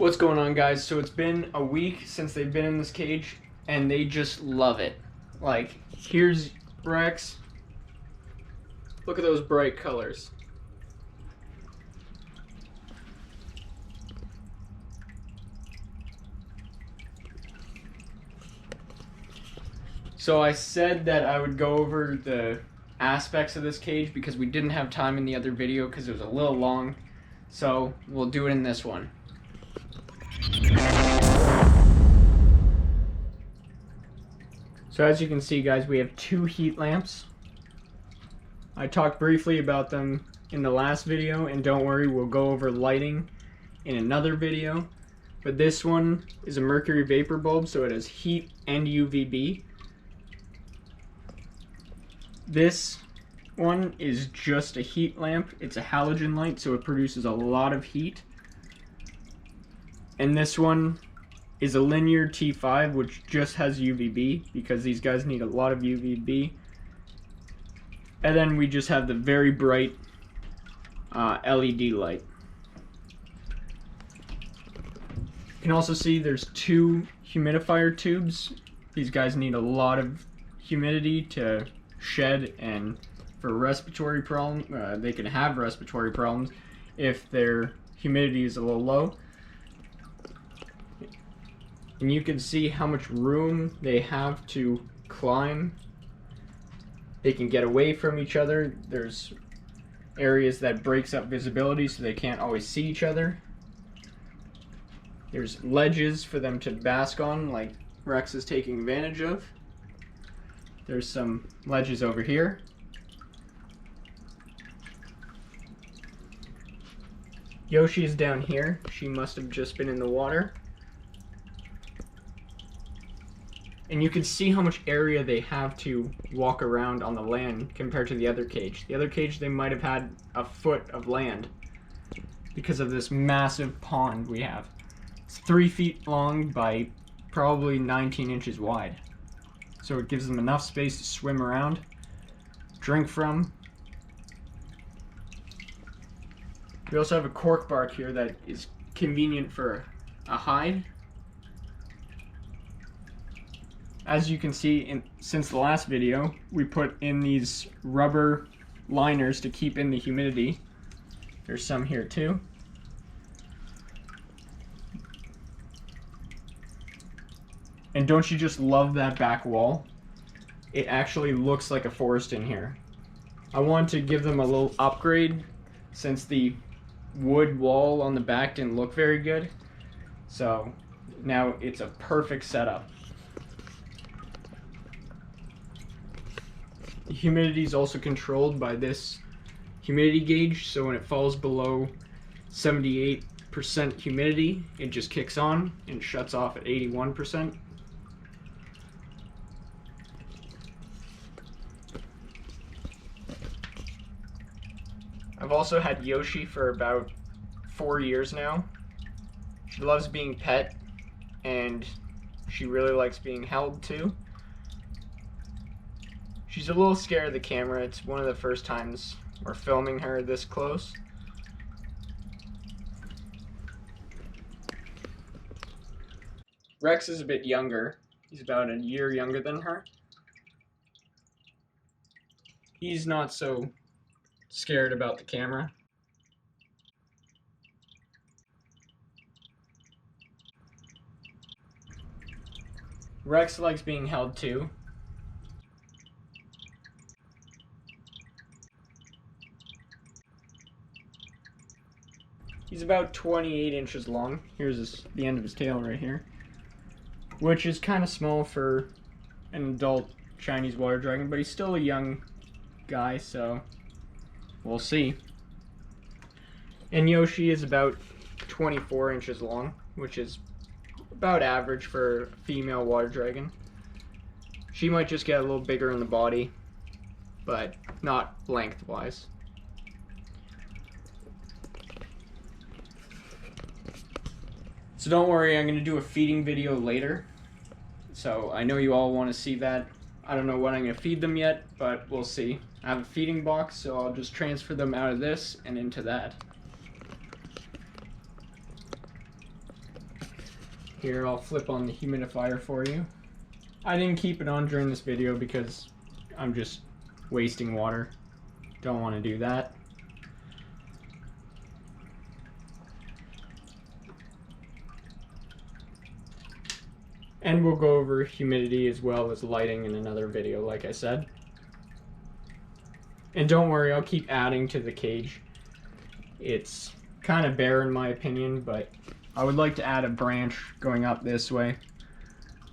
What's going on, guys? So it's been a week since they've been in this cage and they just love it. Like, here's Rex. Look at those bright colors. So I said that I would go over the aspects of this cage because we didn't have time in the other video because it was a little long. So we'll do it in this one. So as you can see, guys, we have two heat lamps. I talked briefly about them in the last video, and don't worry, we'll go over lighting in another video. But this one is a mercury vapor bulb, so it has heat and UVB. This one is just a heat lamp. It's a halogen light, so it produces a lot of heat. And this one is a linear T5, which just has UVB because these guys need a lot of UVB. And then we just have the very bright LED light. You can also see there's two humidifier tubes. These guys need a lot of humidity to shed, and for respiratory problems, they can have respiratory problems if their humidity is a little low. And you can see how much room they have to climb. They can get away from each other. There's areas that breaks up visibility so they can't always see each other. There's ledges for them to bask on, like Rex is taking advantage of. There's some ledges over here. Yoshi is down here. She must have just been in the water. And you can see how much area they have to walk around on the land compared to the other cage. The other cage, they might have had a foot of land because of this massive pond we have. It's 3 feet long by probably 19 inches wide. So it gives them enough space to swim around, drink from. We also have a cork bark here that is convenient for a hide. As you can see, since the last video, we put in these rubber liners to keep in the humidity. There's some here too. And don't you just love that back wall? It actually looks like a forest in here. I want to give them a little upgrade since the wood wall on the back didn't look very good. So now it's a perfect setup. The humidity is also controlled by this humidity gauge, so when it falls below 78% humidity, it just kicks on and shuts off at 81%. I've also had Yoshi for about 4 years now. She loves being pet, and she really likes being held too. She's a little scared of the camera. It's one of the first times we're filming her this close. Rex is a bit younger. He's about a year younger than her. He's not so scared about the camera. Rex likes being held too. He's about 28 inches long. Here's the end of his tail right here, which is kind of small for an adult Chinese water dragon, but he's still a young guy, so we'll see. And Yoshi is about 24 inches long, which is about average for a female water dragon. She might just get a little bigger in the body, but not lengthwise. So don't worry, I'm going to do a feeding video later. So I know you all want to see that. I don't know what I'm going to feed them yet, but we'll see. I have a feeding box, so I'll just transfer them out of this and into that. Here, I'll flip on the humidifier for you. I didn't keep it on during this video because I'm just wasting water. Don't want to do that. And we'll go over humidity as well as lighting in another video, like I said. And don't worry, I'll keep adding to the cage. It's kind of bare in my opinion, but I would like to add a branch going up this way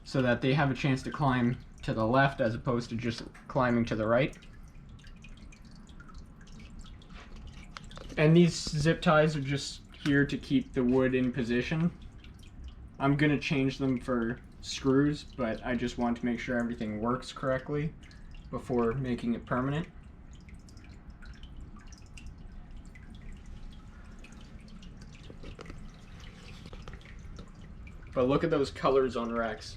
so that they have a chance to climb to the left as opposed to just climbing to the right. And these zip ties are just here to keep the wood in position. I'm gonna change them for screws, but I just want to make sure everything works correctly before making it permanent. But look at those colors on Rex.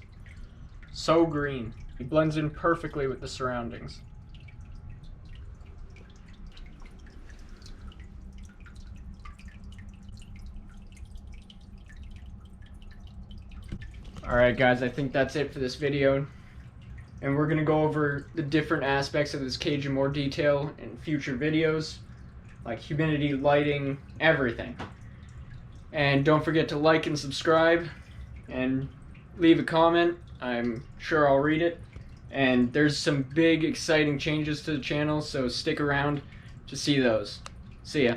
So green. He blends in perfectly with the surroundings. Alright guys, I think that's it for this video. And we're going to go over the different aspects of this cage in more detail in future videos. Like humidity, lighting, everything. And don't forget to like and subscribe. And leave a comment. I'm sure I'll read it. And there's some big exciting changes to the channel, so stick around to see those. See ya.